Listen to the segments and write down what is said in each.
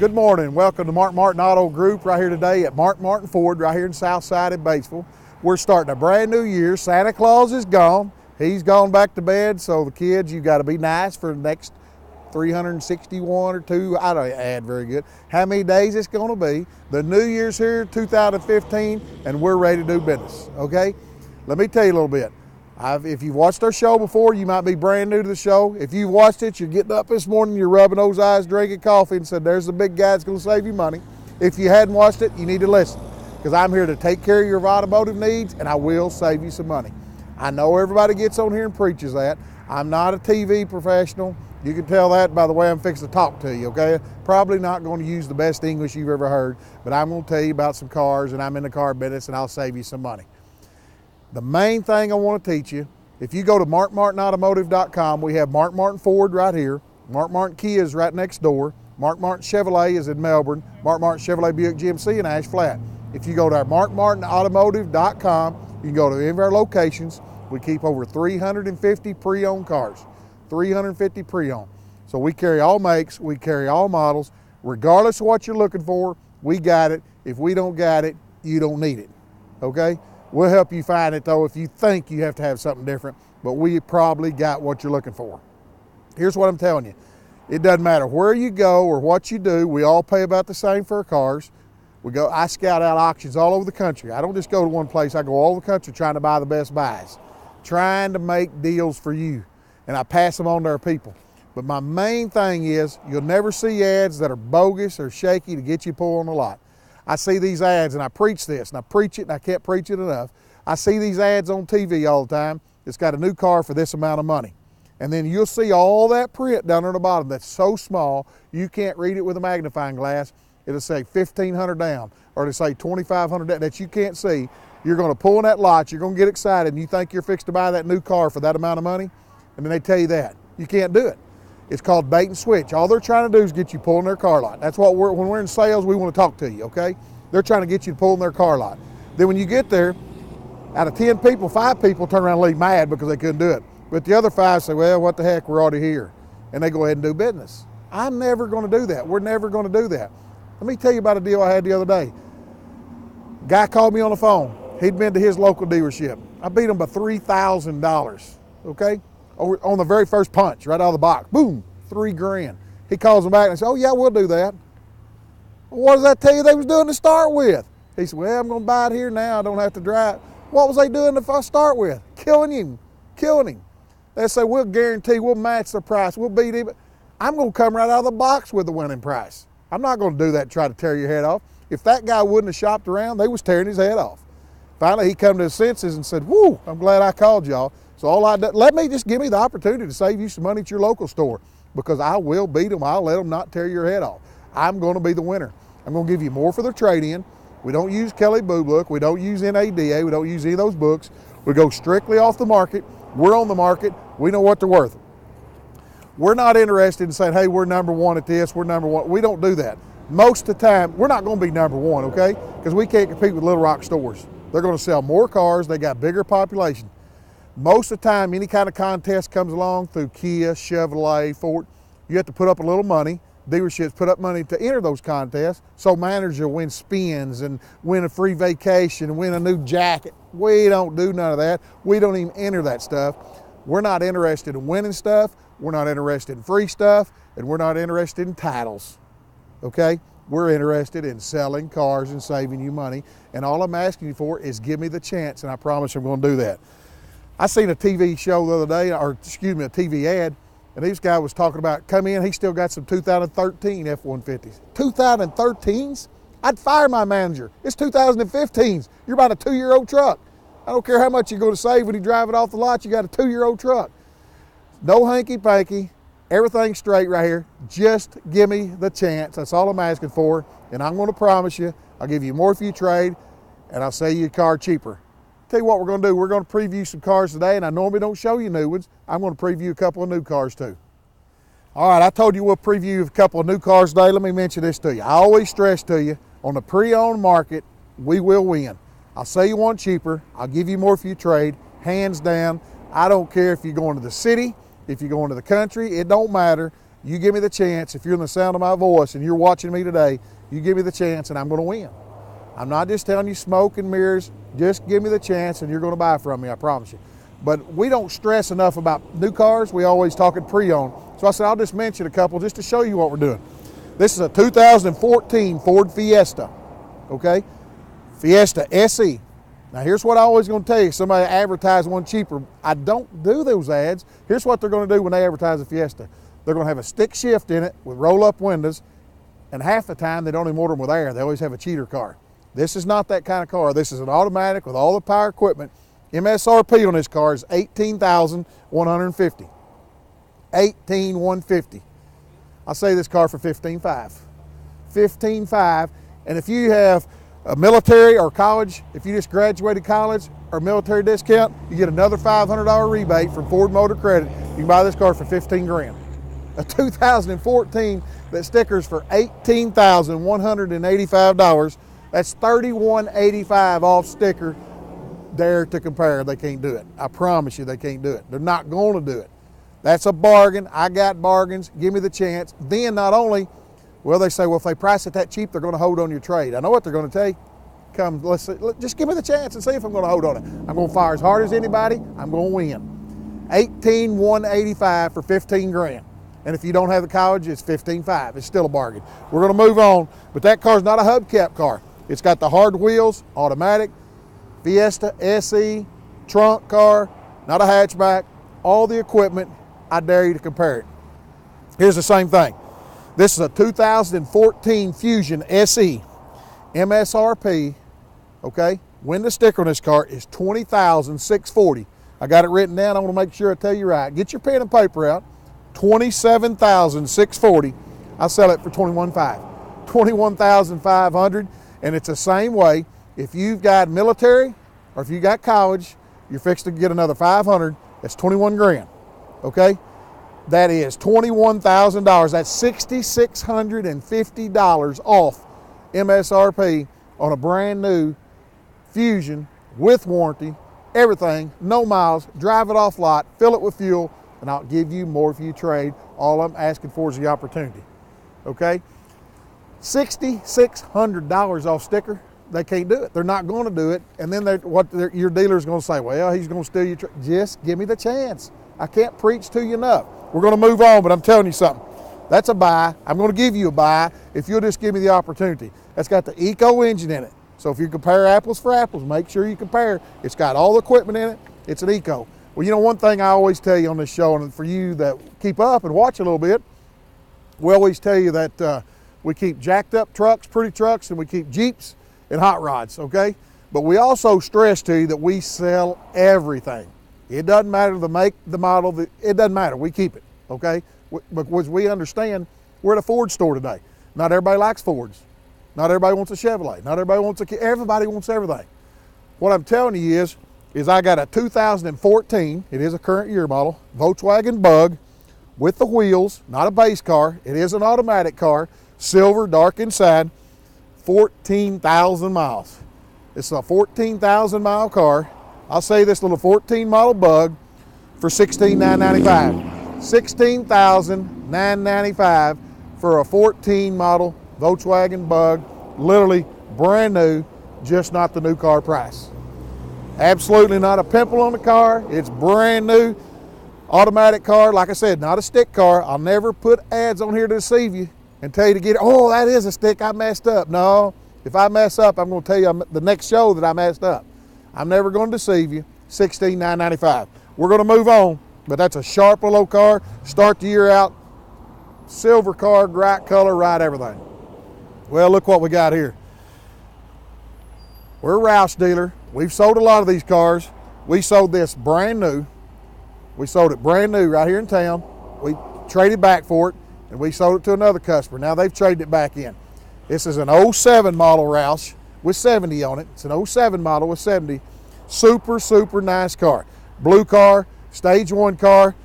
Good morning. Welcome to Mark Martin Auto Group right here today at Mark Martin Ford right here in Southside in Batesville. We're starting a brand new year. Santa Claus is gone. He's gone back to bed, so the kids, you got to be nice for the next 361 or two. I don't add very good. How many days it's going to be. The new year's here, 2015, and we're ready to do business, okay? Let me tell you a little bit. If you've watched our show before, you might be brand new to the show. If you've watched it, you're getting up this morning, you're rubbing those eyes, drinking coffee, and said, there's the big guy that's going to save you money. If you hadn't watched it, you need to listen, because I'm here to take care of your automotive needs, and I will save you some money. I know everybody gets on here and preaches that. I'm not a TV professional. You can tell that by the way I'm fixing to talk to you, okay? Probably not going to use the best English you've ever heard, but I'm going to tell you about some cars, and I'm in the car business, and I'll save you some money. The main thing I want to teach you, if you go to markmartinautomotive.com, we have Mark Martin Ford right here. Mark Martin Kia is right next door. Mark Martin Chevrolet is in Melbourne. Mark Martin Chevrolet Buick GMC in Ash Flat. If you go to our markmartinautomotive.com, you can go to any of our locations. We keep over 350 pre-owned cars. 350 pre-owned. So we carry all makes, we carry all models. Regardless of what you're looking for, we got it. If we don't got it, you don't need it, okay? We'll help you find it though if you think you have to have something different, but we probably got what you're looking for. Here's what I'm telling you. It doesn't matter where you go or what you do, we all pay about the same for our cars. I scout out auctions all over the country. I don't just go to one place, I go all over the country trying to buy the best buys, trying to make deals for you, and I pass them on to our people. But my main thing is you'll never see ads that are bogus or shaky to get you pulled on the lot. I see these ads, and I preach this, and I preach it, and I can't preach it enough. I see these ads on TV all the time. It's got a new car for this amount of money. And then you'll see all that print down on the bottom that's so small, you can't read it with a magnifying glass. It'll say $1,500 down, or it'll say $2,500 down that you can't see. You're going to pull in that lot, you're going to get excited, and you think you're fixed to buy that new car for that amount of money, and then they tell you that. You can't do it. It's called bait and switch. All they're trying to do is get you pulling their car lot. That's what when we're in sales, we want to talk to you, okay? They're trying to get you to pull in their car lot. Then when you get there, out of 10 people, 5 people turn around and leave mad because they couldn't do it. But the other 5 say, well, what the heck, we're already here. And they go ahead and do business. I'm never going to do that. We're never going to do that. Let me tell you about a deal I had the other day. Guy called me on the phone. He'd been to his local dealership. I beat him by $3,000, okay? On the very first punch, right out of the box. Boom, $3,000. He calls him back and says, oh yeah, we'll do that. Well, what does that tell you they was doing to start with? He said, well, I'm going to buy it here now. I don't have to drive. What was they doing to start with? Killing him. They say, we'll guarantee, we'll match the price, we'll beat him. I'm going to come right out of the box with the winning price. I'm not going to do that and try to tear your head off. If that guy wouldn't have shopped around, they was tearing his head off. Finally, he come to his senses and said, whoo, I'm glad I called y'all. So give me the opportunity to save you some money at your local store, because I will beat them. I'll let them not tear your head off. I'm going to be the winner. I'm going to give you more for their trade-in. We don't use Kelly Blue Book. We don't use NADA. We don't use any of those books. We go strictly off the market. We're on the market. We know what they're worth. We're not interested in saying, hey, we're number one at this, we're number one. We don't do that. Most of the time, we're not going to be number one, okay? Because we can't compete with Little Rock stores. They're going to sell more cars. They got bigger population. Most of the time, any kind of contest comes along through Kia, Chevrolet, Ford, you have to put up a little money. Dealerships put up money to enter those contests, so managers will win spins and win a free vacation and win a new jacket. We don't do none of that. We don't even enter that stuff. We're not interested in winning stuff. We're not interested in free stuff, and we're not interested in titles, okay? We're interested in selling cars and saving you money, and all I'm asking you for is give me the chance, and I promise I'm going to do that. I seen a TV show the other day, or excuse me, a TV ad, and this guy was talking about, come in, he still got some 2013 F-150s. 2013s? I'd fire my manager. It's 2015s. You're about a 2-year-old truck. I don't care how much you're going to save when you drive it off the lot, you got a 2-year-old truck. No hanky-panky, everything's straight right here. Just give me the chance. That's all I'm asking for, and I'm going to promise you, I'll give you more if you trade, and I'll sell you a car cheaper. Tell you what we're going to do. We're going to preview some cars today, and I normally don't show you new ones. I'm going to preview a couple of new cars too. All right, I told you we'll preview a couple of new cars today. Let me mention this to you. I always stress to you, on the pre-owned market, we will win. I'll sell you one cheaper. I'll give you more if you trade, hands down. I don't care if you're going to the city, if you're going to the country, it don't matter. You give me the chance. If you're in the sound of my voice and you're watching me today, you give me the chance and I'm going to win. I'm not just telling you smoke and mirrors. Just give me the chance and you're going to buy from me, I promise you. But we don't stress enough about new cars. We always talk at pre-owned. So I said, I'll just mention a couple just to show you what we're doing. This is a 2014 Ford Fiesta, okay? Fiesta SE. Now here's what I always going to tell you. Somebody advertise one cheaper. I don't do those ads. Here's what they're going to do when they advertise a Fiesta. They're going to have a stick shift in it with roll-up windows, and half the time they don't even order them with air. They always have a cheater car. This is not that kind of car. This is an automatic with all the power equipment. MSRP on this car is $18,150. $18,150. I'll sell this car for $15,500. $15,500. And if you have a military or college, if you just graduated college or military discount, you get another $500 rebate from Ford Motor Credit. You can buy this car for $15,000. A 2014 that stickers for $18,185. That's $3,185 off sticker. Dare to compare. They can't do it. I promise you they can't do it. They're not going to do it. That's a bargain. I got bargains. Give me the chance. Then not only, well, they say, well, if they price it that cheap, they're going to hold on your trade. I know what they're going to take. Come, let's see, just give me the chance and see if I'm going to hold on it. I'm going to fire as hard as anybody. I'm going to win. $18,185 for $15,000. And if you don't have the college, it's $15,500. It's still a bargain. We're going to move on, but that car's not a hubcap car. It's got the hard wheels, automatic, Fiesta SE, trunk car, not a hatchback, all the equipment. I dare you to compare it. Here's the same thing. This is a 2014 Fusion SE. MSRP, okay, window sticker on this car is $20,640. I got it written down. I want to make sure I tell you right. Get your pen and paper out. $27,640. I sell it for $21,500. $21,500. And it's the same way. If you've got military or if you got college, you're fixed to get another $500. That's $21,000. Okay? That is $21,000. That's $6,650 off MSRP on a brand new Fusion with warranty, everything, no miles, drive it off lot, fill it with fuel, and I'll give you more if you trade. All I'm asking for is the opportunity. Okay? $6,600 off sticker. They can't do it. They're not going to do it. And then your dealer's going to say, well, he's going to steal your trade. Just give me the chance. I can't preach to you enough. We're going to move on, but I'm telling you something. That's a buy. I'm going to give you a buy if you'll just give me the opportunity. That's got the Eco engine in it. So if you compare apples for apples, make sure you compare. It's got all the equipment in it. It's an Eco. Well, you know, one thing I always tell you on this show, and for you that keep up and watch a little bit, we always tell you that we keep jacked up trucks, pretty trucks, and we keep Jeeps and hot rods, okay? But we also stress to you that we sell everything. It doesn't matter the make, the model, it doesn't matter. We keep it, okay? Because we understand we're at a Ford store today. Not everybody likes Fords. Not everybody wants a Chevrolet. Not everybody wants everybody wants everything. What I'm telling you is I got a 2014, it is a current year model, Volkswagen Bug with the wheels, not a base car. It is an automatic car, silver, dark inside, 14,000 miles. It's a 14,000 mile car. I'll say this little 14 model Bug for $16,995. $16,995 for a 14 model Volkswagen Bug, literally brand new, just not the new car price. Absolutely not a pimple on the car. It's brand new, automatic car. Like I said, not a stick car. I'll never put ads on here to deceive you and tell you to get it. Oh, that is a stick. I messed up. No, if I mess up, I'm going to tell you the next show that I messed up. I'm never going to deceive you. $16,995. We're going to move on, but that's a sharp little car. Start the year out, silver car, right color, right everything. Well, look what we got here. We're a Roush dealer. We've sold a lot of these cars. We sold this brand new. We sold it brand new right here in town. We traded back for it, and we sold it to another customer. Now they've traded it back in. This is an 07 model Roush with 70 on it. It's an 07 model with 70. Super, super nice car. Blue car, stage 1 car.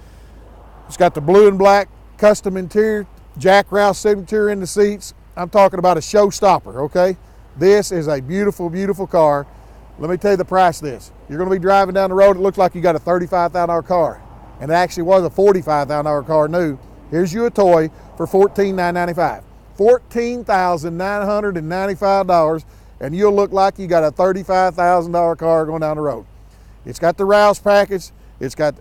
It's got the blue and black custom interior, Jack Roush signature in the seats. I'm talking about a showstopper, okay? This is a beautiful, beautiful car. Let me tell you the price of this. You're going to be driving down the road, it looks like you got a $35,000 car. And it actually was a $45,000 car new. Here's you a toy for $14,995. $14,995, and you'll look like you got a $35,000 car going down the road. It's got the Rouse package. It's got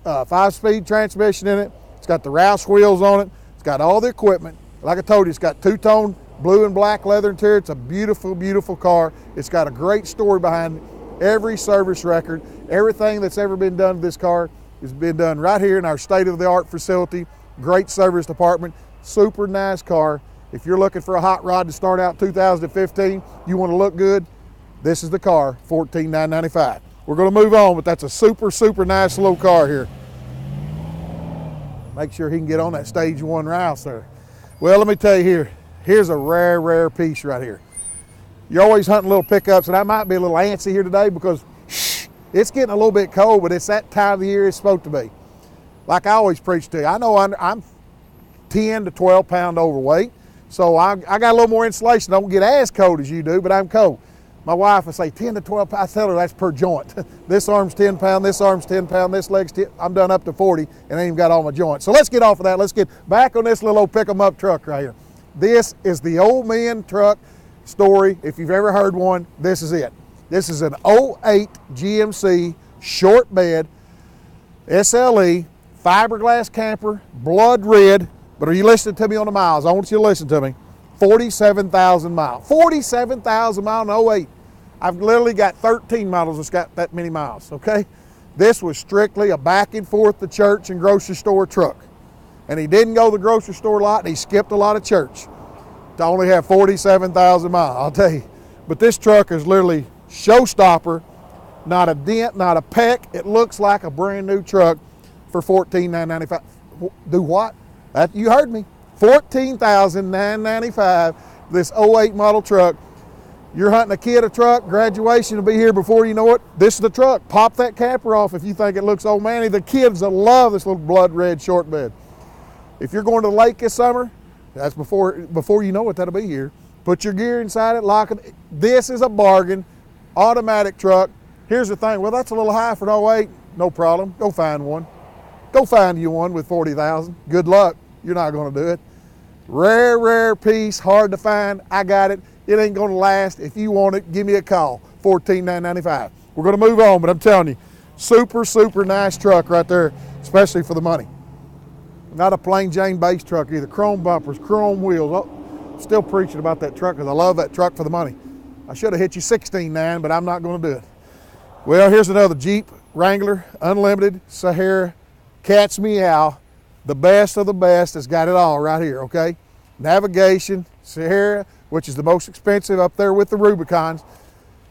5-speed transmission in it. It's got the Rouse wheels on it. It's got all the equipment. Like I told you, it's got two-tone blue and black leather interior. It's a beautiful, beautiful car. It's got a great story behind it. Every service record, everything that's ever been done to this car has been done right here in our state-of-the-art facility. Great service department, super nice car. If you're looking for a hot rod to start out 2015, you want to look good, this is the car, $14,995. We're going to move on, but that's a super, super nice little car here. Make sure he can get on that stage 1 Rouse there. Well, let me tell you here's a rare, rare piece right here. You're always hunting little pickups, and I might be a little antsy here today because it's getting a little bit cold, but it's that time of the year it's supposed to be. Like I always preach to you, I know I'm 10 to 12 pound overweight, so I got a little more insulation. I don't get as cold as you do, but I'm cold. My wife will say 10 to 12 pounds. I tell her that's per joint. This arm's 10 pound, this arm's 10 pound, this leg's 10. I'm done up to 40 and I ain't even got all my joints. So let's get off of that. Let's get back on this little old pick 'em up truck right here. This is the old man truck story. If you've ever heard one, this is it. This is an 08 GMC short bed, SLE, fiberglass camper, blood red. But are you listening to me on the miles? I want you to listen to me. 47,000 miles. 47,000 miles in 08. I've literally got 13 models that's got that many miles, okay? This was strictly a back and forth to church and grocery store truck. And he didn't go to the grocery store a lot, and he skipped a lot of church to only have 47,000 miles, I'll tell you. But this truck is literally showstopper, not a dent, not a peck. It looks like a brand new truck for $14,995. Do what? You heard me. $14,995, this 08 model truck. You're hunting a kid a truck, graduation will be here before you know it. This is the truck. Pop that camper off if you think it looks old manny. The kids will love this little blood red short bed. If you're going to the lake this summer, that's before you know it, that'll be here. Put your gear inside it, lock it. This is a bargain, automatic truck. Here's the thing, well, that's a little high for an 08. No problem, go find one. Go find you one with 40,000. Good luck, you're not gonna do it. Rare, rare piece, hard to find. I got it. It ain't gonna last. If you want it, give me a call, $14,995. We're gonna move on, but I'm telling you, super, super nice truck right there, especially for the money. Not a plain Jane base truck either. Chrome bumpers, chrome wheels. Oh, still preaching about that truck because I love that truck for the money. I should have hit you $16,900, but I'm not gonna do it. Well, here's another Jeep Wrangler, Unlimited, Sahara, Cat's Meow. The best of the best has got it all right here, okay? Navigation, Sahara, which is the most expensive up there with the Rubicons.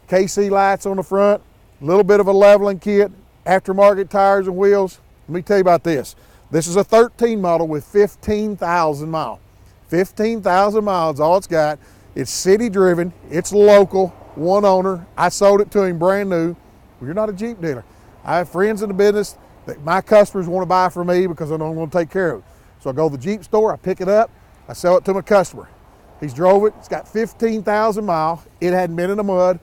KC lights on the front, a little bit of a leveling kit, aftermarket tires and wheels. Let me tell you about this. This is a 13 model with 15,000 miles. 15,000 miles, all it's got. It's city driven, it's local, one owner. I sold it to him brand new. Well, you're not a Jeep dealer. I have friends in the business that my customers want to buy from me because I know I'm going to take care of it. So I go to the Jeep store, I pick it up, I sell it to my customer. He's drove it, it's got 15,000 miles. It hadn't been in the mud.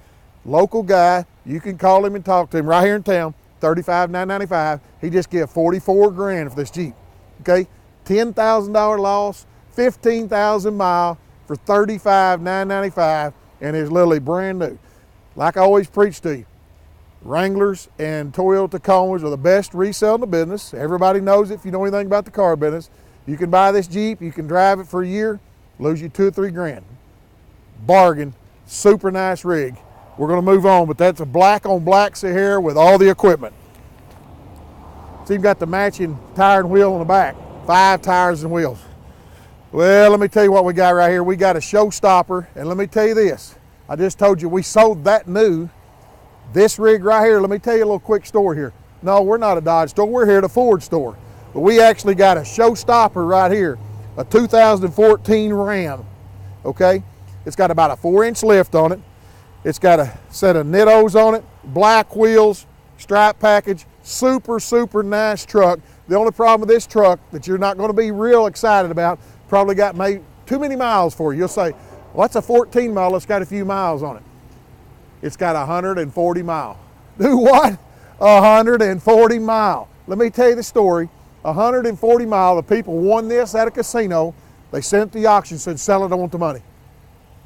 Local guy, you can call him and talk to him right here in town, $35,995. He just gave 44 grand for this Jeep, okay? $10,000 loss, 15,000 miles for $35,995, and it's literally brand new. Like I always preach to you, Wranglers and Toyota Tacomas are the best resale in the business. Everybody knows it if you know anything about the car business. You can buy this Jeep, you can drive it for a year, lose you 2 or 3 grand. Bargain, super nice rig. We're gonna move on, but that's a black on black Sahara with all the equipment. So you've got the matching tire and wheel on the back, 5 tires and wheels. Well, let me tell you what we got right here. We got a showstopper, and let me tell you this. I just told you we sold that new. This rig right here, let me tell you a little quick story here. No, we're not a Dodge store, we're here at a Ford store. But we actually got a showstopper right here, a 2014 Ram, okay? It's got about a 4-inch lift on it. It's got a set of Nittos on it, black wheels, stripe package, super, super nice truck. The only problem with this truck that you're not gonna be real excited about, probably got maybe too many miles for you. You'll say, well, that's a 14 model, it's got a few miles on it. It's got 140 miles. Do what? 140 miles. Let me tell you the story. 140 mile. The people won this at a casino. They sent it to the auction, said, sell it, I want the money.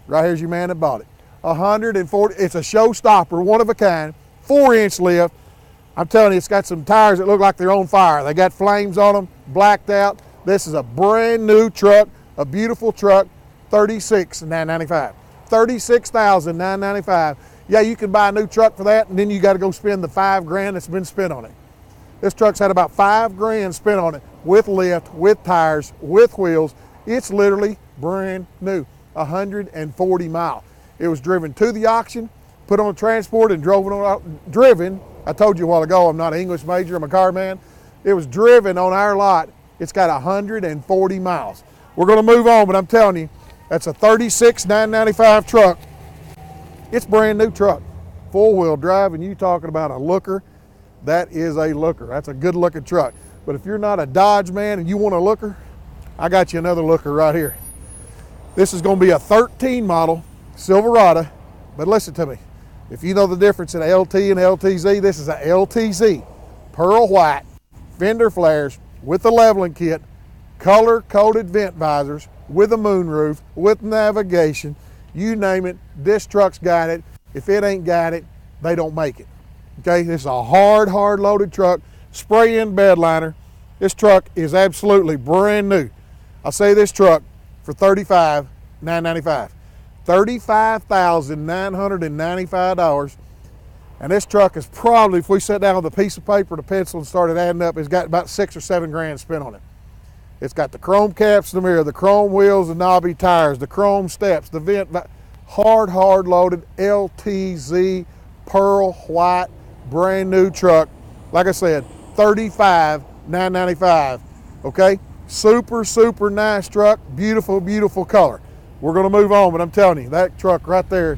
Right here's your man that bought it. 140, it's a showstopper, one of a kind, 4-inch lift. I'm telling you, it's got some tires that look like they're on fire. They got flames on them, blacked out. This is a brand new truck, a beautiful truck, $36,995. $36,995. Yeah, you can buy a new truck for that, and then you got to go spend the $5,000 that's been spent on it. This truck's had about $5,000 spent on it, with lift, with tires, with wheels. It's literally brand new, 140 miles. It was driven to the auction, put on a transport, and driven. I told you a while ago, I'm not an English major, I'm a car man. It was driven on our lot. It's got 140 miles. We're gonna move on, but I'm telling you, that's a $36,995 truck. It's a brand new truck, 4-wheel drive, and you talking about a looker, that is a looker. That's a good looking truck. But if you're not a Dodge man and you want a looker, I got you another looker right here. This is gonna be a 13 model Silverado, but listen to me. If you know the difference in LT and LTZ, this is a LTZ, pearl white, fender flares with the leveling kit, color-coded vent visors, with a moonroof, with navigation, you name it, this truck's got it. If it ain't got it, they don't make it. Okay, this is a hard loaded truck, spray-in bed liner. This truck is absolutely brand new. I'll say this truck for $35,995. $35,995. And this truck is probably, if we sat down with a piece of paper and a pencil and started adding up, it's got about $6,000 or $7,000 spent on it. It's got the chrome caps in the mirror, the chrome wheels, the knobby tires, the chrome steps, the vent, hard loaded LTZ, pearl white, brand new truck. Like I said, $35,995, okay? Super nice truck, beautiful color. We're gonna move on, but I'm telling you, that truck right there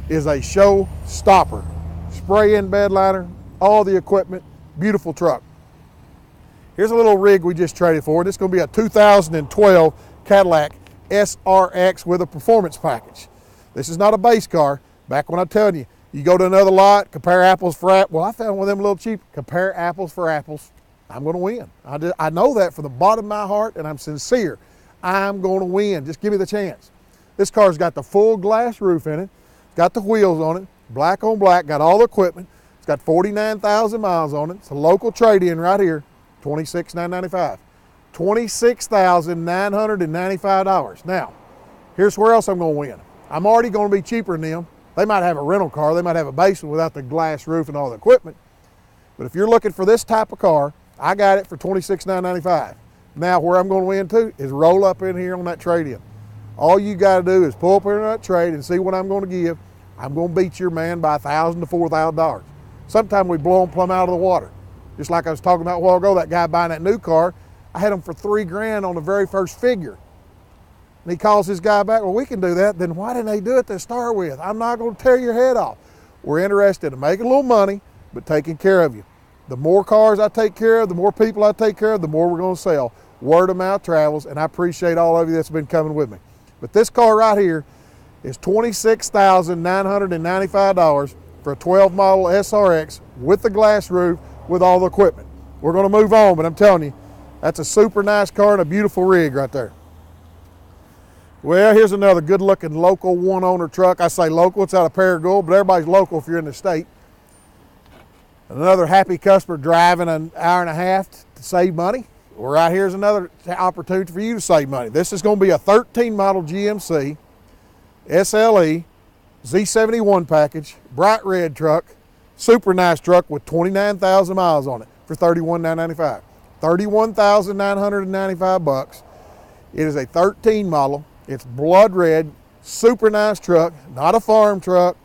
is a show stopper. Spray-in bed liner, all the equipment, beautiful truck. Here's a little rig we just traded for. This is gonna be a 2012 Cadillac SRX with a performance package. This is not a base car. Back when I'm telling you, you go to another lot, compare apples for apples. Well, I found one of them a little cheap. Compare apples for apples. I'm gonna win. I know that from the bottom of my heart, and I'm sincere. I'm gonna win. Just give me the chance. This car's got the full glass roof in it. It's got the wheels on it, black on black, got all the equipment. It's got 49,000 miles on it. It's a local trade-in right here, $26,995. $26,995. Now, here's where else I'm gonna win. I'm already gonna be cheaper than them. They might have a rental car, they might have a basement without the glass roof and all the equipment. But if you're looking for this type of car, I got it for $26,995. Now, where I'm gonna win too is roll up in here on that trade-in. All you gotta do is pull up in that trade and see what I'm gonna give. I'm gonna beat your man by $1,000 to $4,000. Sometimes we blow them plumb out of the water. Just like I was talking about a while ago, that guy buying that new car, I had him for $3,000 on the very first figure. And he calls this guy back, well, we can do that. Then why didn't they do it to start with? I'm not gonna tear your head off. We're interested in making a little money, but taking care of you. The more cars I take care of, the more people I take care of, the more we're gonna sell. Word of mouth travels, and I appreciate all of you that's been coming with me. But this car right here is $26,995 for a 12 model SRX with the glass roof, with all the equipment. We're gonna move on, but I'm telling you, that's a super nice car and a beautiful rig right there. Well, here's another good looking local one owner truck. I say local, it's out of Paragould, but everybody's local if you're in the state. Another happy customer driving an hour and a half to save money. Well, right here's another opportunity for you to save money. This is gonna be a 13 model GMC SLE Z71 package, bright red truck, super nice truck with 29,000 miles on it for $31,995. $31,995. It is a 13 model. It's blood red, super nice truck, not a farm truck,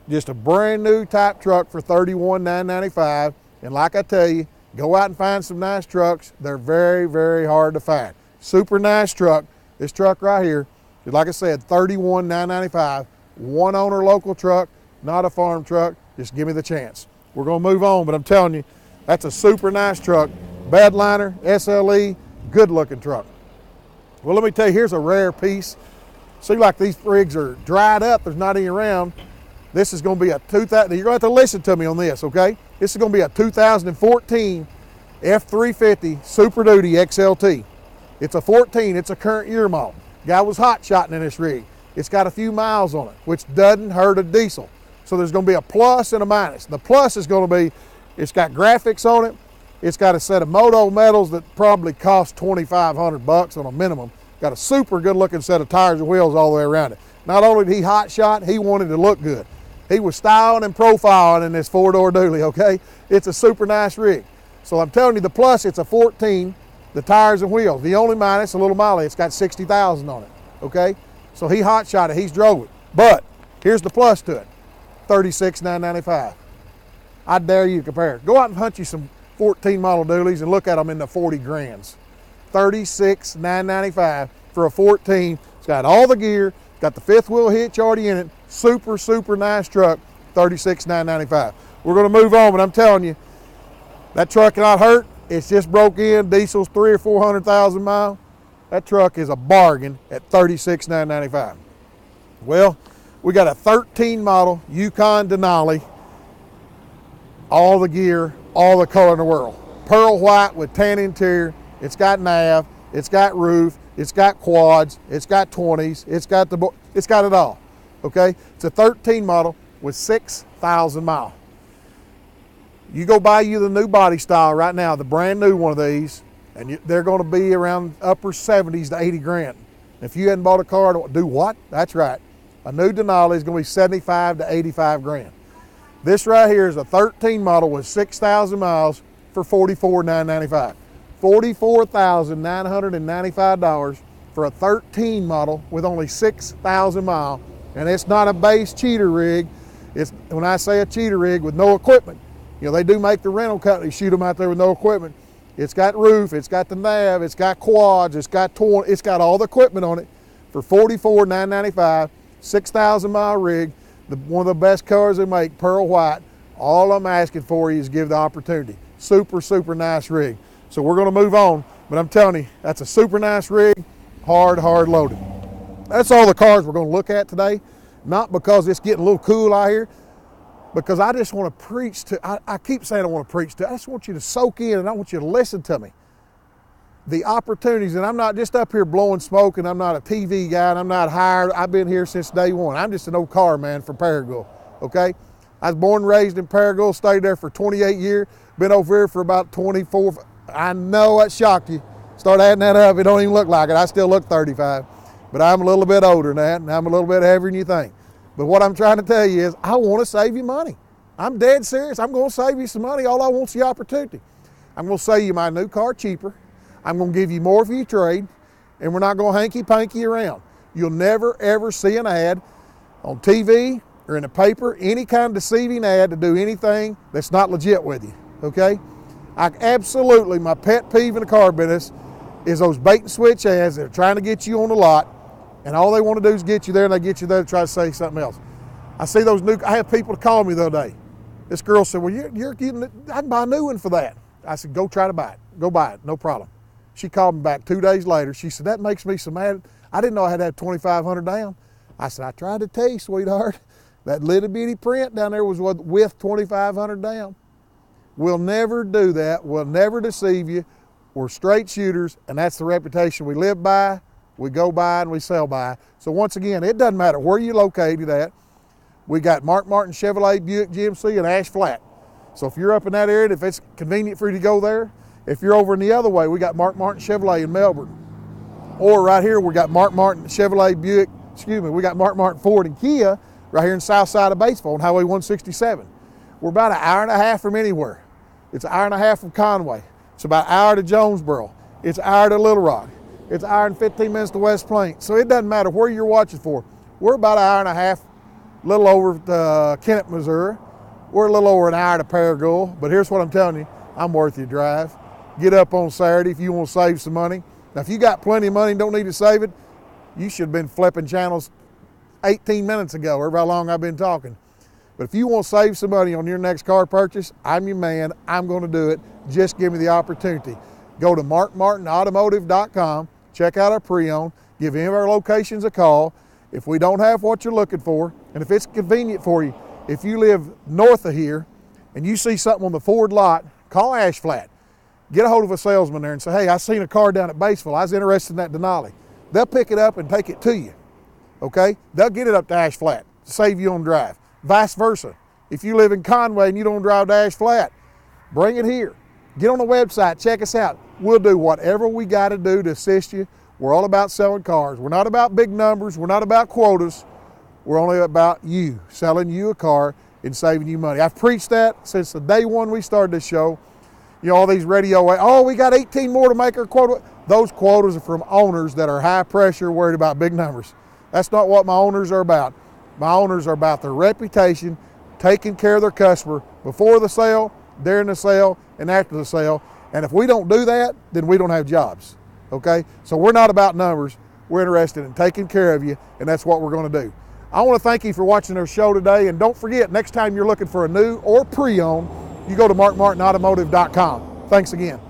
just a brand new type truck for $31,995. And like I tell you, go out and find some nice trucks. They're very hard to find. Super nice truck. This truck right here is, like I said, $31,995. One owner local truck, not a farm truck. Just give me the chance. We're gonna move on, but I'm telling you, that's a super nice truck. Bed liner, SLE, good looking truck. Well, let me tell you, here's a rare piece. Seems like these rigs are dried up, there's not any around. This is gonna be a 2000, you're gonna have to listen to me on this, okay? This is gonna be a 2014 F350 Super Duty XLT. It's a 14, it's a current year model. Guy was hot shotting in this rig. It's got a few miles on it, which doesn't hurt a diesel. So there's gonna be a plus and a minus. The plus is gonna be, it's got graphics on it. It's got a set of moto metals that probably cost $2,500 on a minimum. Got a super good looking set of tires and wheels all the way around it. Not only did he hot shot, he wanted to look good. He was styling and profiling in this 4-door dually, okay? It's a super nice rig. So I'm telling you, the plus, it's a 14, the tires and wheels. The only minus, a little mileage, it's got 60,000 on it, okay? So he hot shot it, he's drove it. But here's the plus to it, $36,995. I dare you to compare. Go out and hunt you some 14 model dualies and look at them in the 40 grands. $36,995 for a 14. It's got all the gear, got the 5th wheel hitch already in it. Super, super nice truck, $36,995. We're gonna move on, but I'm telling you, that truck not hurt. It's just broke in, diesel's 300,000 or 400,000 miles. That truck is a bargain at $36,995. Well, we got a 13 model Yukon Denali, all the gear, all the color in the world. Pearl white with tan interior. It's got nav, it's got roof, it's got quads, it's got 20s, it's got it all, okay? It's a 13 model with 6,000 miles. You go buy you the new body style right now, the brand new one of these, and they're gonna be around upper 70s to 80 grand. If you hadn't bought a car, do what? That's right. A new Denali is gonna be 75 to 85 grand. This right here is a 13 model with 6,000 miles for $44,995. $44,995 for a 13 model with only 6,000 miles. And it's not a base cheater rig. It's, when I say a cheater rig, with no equipment. You know, they do make the rental company shoot them out there with no equipment. It's got roof, it's got the nav, it's got quads, it's got all the equipment on it for $44,995, 6,000 mile rig, one of the best cars they make, pearl white. All I'm asking for you is give the opportunity. Super, super nice rig. So we're gonna move on, but I'm telling you, that's a super nice rig, hard loaded. That's all the cars we're gonna look at today, not because it's getting a little cool out here, because I just want to preach to, I keep saying I want to preach to, I just want you to soak in and I want you to listen to me. The opportunities, and I'm not just up here blowing smoke, and I'm not a TV guy, and I'm not hired. I've been here since day one. I'm just an old car man from Paragould, okay? I was born and raised in Paragould, stayed there for 28 years, been over here for about 24. I know that shocked you. Start adding that up, it don't even look like it. I still look 35, but I'm a little bit older than that, and I'm a little bit heavier than you think. But what I'm trying to tell you is I want to save you money. I'm dead serious. I'm going to save you some money. All I want is the opportunity. I'm going to sell you my new car cheaper. I'm going to give you more for your trade, and we're not going to hanky-panky around. You'll never, ever see an ad on TV or in the paper, any kind of deceiving ad to do anything that's not legit with you, okay? Absolutely, my pet peeve in the car business is those bait and switch ads that are trying to get you on the lot, and all they want to do is get you there, and they get you there to try to say something else. I see those I have people to call me the other day. This girl said, well, you're getting it. I can buy a new one for that. I said, go try to buy it. Go buy it, no problem. She called me back 2 days later. She said, that makes me so mad. I didn't know I had to have $2,500 down. I said, I tried to tell you, sweetheart. That little bitty print down there was with $2,500 down. We'll never do that. We'll never deceive you. We're straight shooters, and that's the reputation we live by, we go by, and we sell by. So once again, it doesn't matter where you're located at. We got Mark Martin Chevrolet Buick GMC in Ash Flat. So if you're up in that area, if it's convenient for you to go there, if you're over in the other way, we got Mark Martin Chevrolet in Melbourne. Or right here, we got Mark Martin Chevrolet Buick, we got Mark Martin Ford and Kia right here in south side of Batesville on Highway 167. We're about an hour and a half from anywhere. It's an hour and a half from Conway. It's about an hour to Jonesboro. It's an hour to Little Rock. It's an hour and 15 minutes to West Plains. So it doesn't matter where you're watching for. We're about an hour and a half, a little over to Kennett, Missouri. We're a little over an hour to Paragould, but here's what I'm telling you, I'm worth your drive. Get up on Saturday if you want to save some money. Now, if you got plenty of money and don't need to save it, you should have been flipping channels 18 minutes ago, or how long I've been talking. But if you want to save some money on your next car purchase, I'm your man. I'm going to do it. Just give me the opportunity. Go to markmartinautomotive.com, check out our pre-owned, give any of our locations a call. If we don't have what you're looking for, and if it's convenient for you, if you live north of here and you see something on the Ford lot, call Ash Flat. get a hold of a salesman there and say, hey, I seen a car down at Batesville. I was interested in that Denali. They'll pick it up and take it to you, okay? They'll get it up to Ash Flat to save you on drive. Vice versa. If you live in Conway and you don't drive to Ash Flat, bring it here. Get on the website, check us out. We'll do whatever we got to do to assist you. We're all about selling cars. We're not about big numbers. We're not about quotas. We're only about you, selling you a car and saving you money. I've preached that since the day one we started this show. You know, all these radio, oh, we got 18 more to make our quota. Those quotas are from owners that are high pressure, worried about big numbers. That's not what my owners are about. My owners are about their reputation, taking care of their customer before the sale, during the sale, and after the sale. And if we don't do that, then we don't have jobs, okay? So we're not about numbers. We're interested in taking care of you, and that's what we're going to do. I want to thank you for watching our show today, and don't forget, next time you're looking for a new or pre-owned, you go to markmartinautomotive.com. Thanks again.